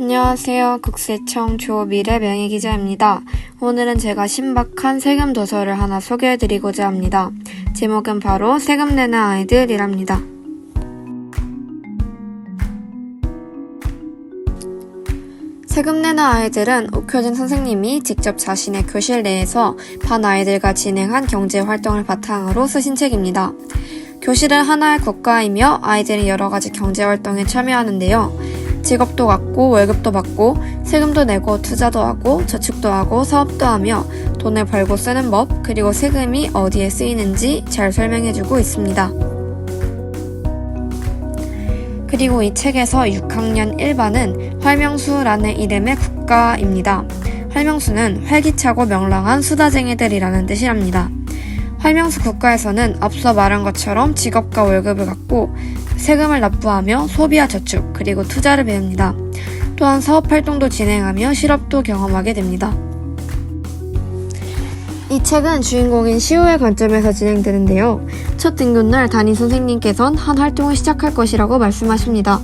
안녕하세요. 국세청 조미래 명예기자입니다. 오늘은 제가 신박한 세금 도서를 하나 소개해드리고자 합니다. 제목은 바로 세금 내는 아이들이랍니다. 세금 내는 아이들은 옥효진 선생님이 직접 자신의 교실 내에서 반 아이들과 진행한 경제활동을 바탕으로 쓰신 책입니다. 교실은 하나의 국가이며 아이들이 여러가지 경제활동에 참여하는데요. 직업도 갖고 월급도 받고 세금도 내고 투자도 하고 저축도 하고 사업도 하며 돈을 벌고 쓰는 법, 그리고 세금이 어디에 쓰이는지 잘 설명해주고 있습니다. 그리고 이 책에서 6학년 1반은 활명수라는 이름의 국가입니다. 활명수는 활기차고 명랑한 수다쟁이들이라는 뜻이랍니다. 활명수 국가에서는 앞서 말한 것처럼 직업과 월급을 갖고 세금을 납부하며 소비와 저축, 그리고 투자를 배웁니다. 또한 사업활동도 진행하며 실업도 경험하게 됩니다. 이 책은 주인공인 시우의 관점에서 진행되는데요. 첫 등교날 담임 선생님께서는 한 활동을 시작할 것이라고 말씀하십니다.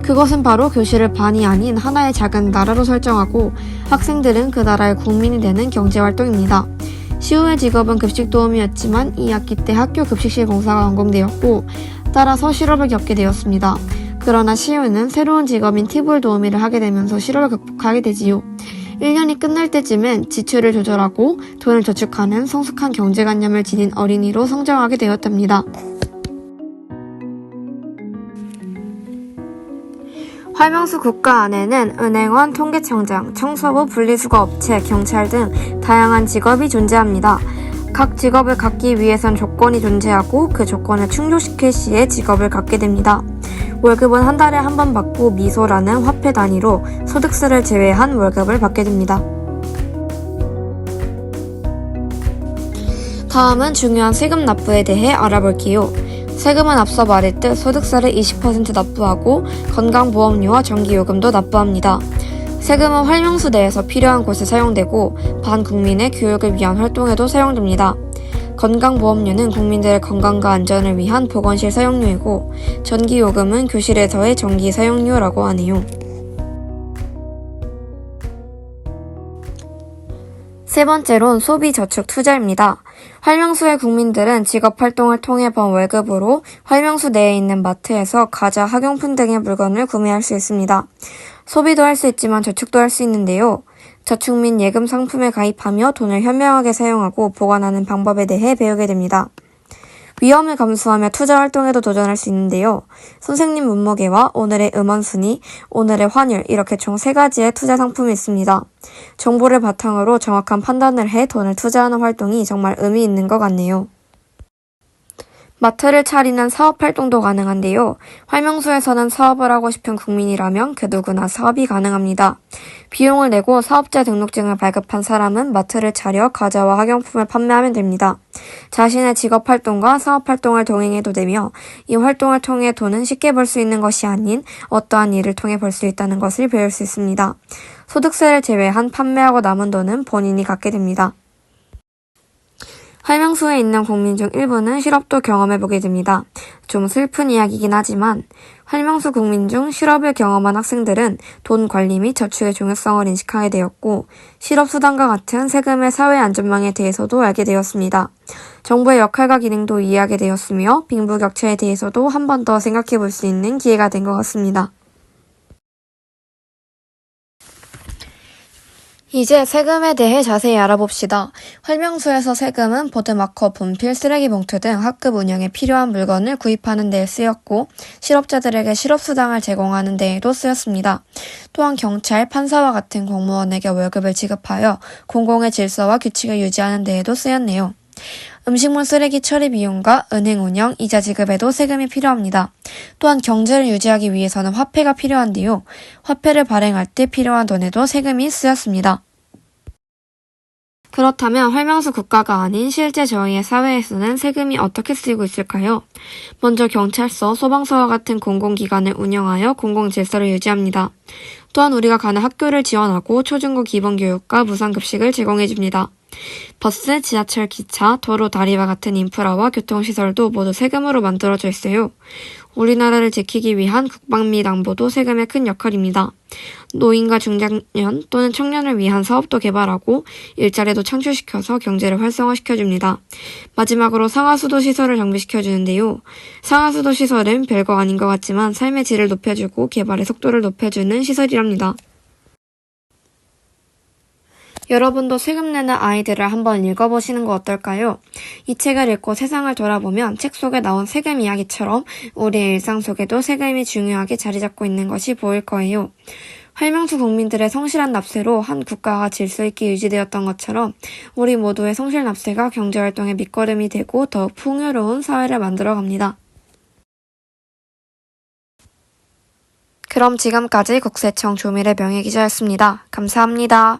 그것은 바로 교실을 반이 아닌 하나의 작은 나라로 설정하고 학생들은 그 나라의 국민이 되는 경제활동입니다. 시우의 직업은 급식도우미였지만 2학기 때 학교 급식실 공사가 완공되었고 따라서 실업을 겪게 되었습니다. 그러나 시우는 새로운 직업인 티볼 도우미를 하게 되면서 실업을 극복하게 되지요. 1년이 끝날 때쯤엔 지출을 조절하고 돈을 저축하는 성숙한 경제관념을 지닌 어린이로 성장하게 되었답니다. 활명수 국가 안에는 은행원, 통계청장, 청소부, 분리수거업체, 경찰 등 다양한 직업이 존재합니다. 각 직업을 갖기 위해선 조건이 존재하고 그 조건을 충족시킬 시에 직업을 갖게 됩니다. 월급은 한 달에 한 번 받고 미소라는 화폐 단위로 소득세를 제외한 월급을 받게 됩니다. 다음은 중요한 세금 납부에 대해 알아볼게요. 세금은 앞서 말했듯 소득세를 20% 납부하고 건강보험료와 전기요금도 납부합니다. 세금은 활명수 내에서 필요한 곳에 사용되고 반국민의 교육을 위한 활동에도 사용됩니다. 건강보험료는 국민들의 건강과 안전을 위한 보건실 사용료이고 전기요금은 교실에서의 전기 사용료라고 하네요. 세 번째로는 소비, 저축, 투자입니다. 활명수의 국민들은 직업활동을 통해 번 월급으로 활명수 내에 있는 마트에서 과자, 학용품 등의 물건을 구매할 수 있습니다. 소비도 할 수 있지만 저축도 할 수 있는데요. 저축 및 예금 상품에 가입하며 돈을 현명하게 사용하고 보관하는 방법에 대해 배우게 됩니다. 위험을 감수하며 투자 활동에도 도전할 수 있는데요. 선생님 몸무게와 오늘의 음원순위, 오늘의 환율, 이렇게 총 3가지의 투자 상품이 있습니다. 정보를 바탕으로 정확한 판단을 해 돈을 투자하는 활동이 정말 의미 있는 것 같네요. 마트를 차리는 사업활동도 가능한데요. 활명수에서는 사업을 하고 싶은 국민이라면 그 누구나 사업이 가능합니다. 비용을 내고 사업자 등록증을 발급한 사람은 마트를 차려 과자와 학용품을 판매하면 됩니다. 자신의 직업활동과 사업활동을 동행해도 되며 이 활동을 통해 돈은 쉽게 벌 수 있는 것이 아닌 어떠한 일을 통해 벌 수 있다는 것을 배울 수 있습니다. 소득세를 제외한 판매하고 남은 돈은 본인이 갖게 됩니다. 활명수에 있는 국민 중 일부는 실업도 경험해보게 됩니다. 좀 슬픈 이야기이긴 하지만 활명수 국민 중 실업을 경험한 학생들은 돈 관리 및 저축의 중요성을 인식하게 되었고 실업수당과 같은 세금의 사회 안전망에 대해서도 알게 되었습니다. 정부의 역할과 기능도 이해하게 되었으며 빈부격차에 대해서도 한 번 더 생각해볼 수 있는 기회가 된 것 같습니다. 이제 세금에 대해 자세히 알아봅시다. 활명수에서 세금은 보드마커, 분필, 쓰레기 봉투 등 학급 운영에 필요한 물건을 구입하는 데에 쓰였고 실업자들에게 실업수당을 제공하는 데에도 쓰였습니다. 또한 경찰, 판사와 같은 공무원에게 월급을 지급하여 공공의 질서와 규칙을 유지하는 데에도 쓰였네요. 음식물 쓰레기 처리 비용과 은행 운영, 이자 지급에도 세금이 필요합니다. 또한 경제를 유지하기 위해서는 화폐가 필요한데요. 화폐를 발행할 때 필요한 돈에도 세금이 쓰였습니다. 그렇다면 활명수 국가가 아닌 실제 저희의 사회에서는 세금이 어떻게 쓰이고 있을까요? 먼저 경찰서, 소방서와 같은 공공기관을 운영하여 공공질서를 유지합니다. 또한 우리가 가는 학교를 지원하고 초중고 기본교육과 무상급식을 제공해줍니다. 버스, 지하철, 기차, 도로, 다리와 같은 인프라와 교통시설도 모두 세금으로 만들어져 있어요. 우리나라를 지키기 위한 국방 및 안보도 세금의 큰 역할입니다. 노인과 중장년 또는 청년을 위한 사업도 개발하고 일자리도 창출시켜서 경제를 활성화시켜줍니다. 마지막으로 상하수도 시설을 정비시켜주는데요. 상하수도 시설은 별거 아닌 것 같지만 삶의 질을 높여주고 개발의 속도를 높여주는 시설이랍니다. 여러분도 세금 내는 아이들을 한번 읽어보시는 거 어떨까요? 이 책을 읽고 세상을 돌아보면 책 속에 나온 세금 이야기처럼 우리의 일상 속에도 세금이 중요하게 자리 잡고 있는 것이 보일 거예요. 활명수 국민들의 성실한 납세로 한 국가가 질서 있게 유지되었던 것처럼 우리 모두의 성실 납세가 경제활동의 밑거름이 되고 더욱 풍요로운 사회를 만들어갑니다. 그럼 지금까지 국세청 조미래 명예기자였습니다. 감사합니다.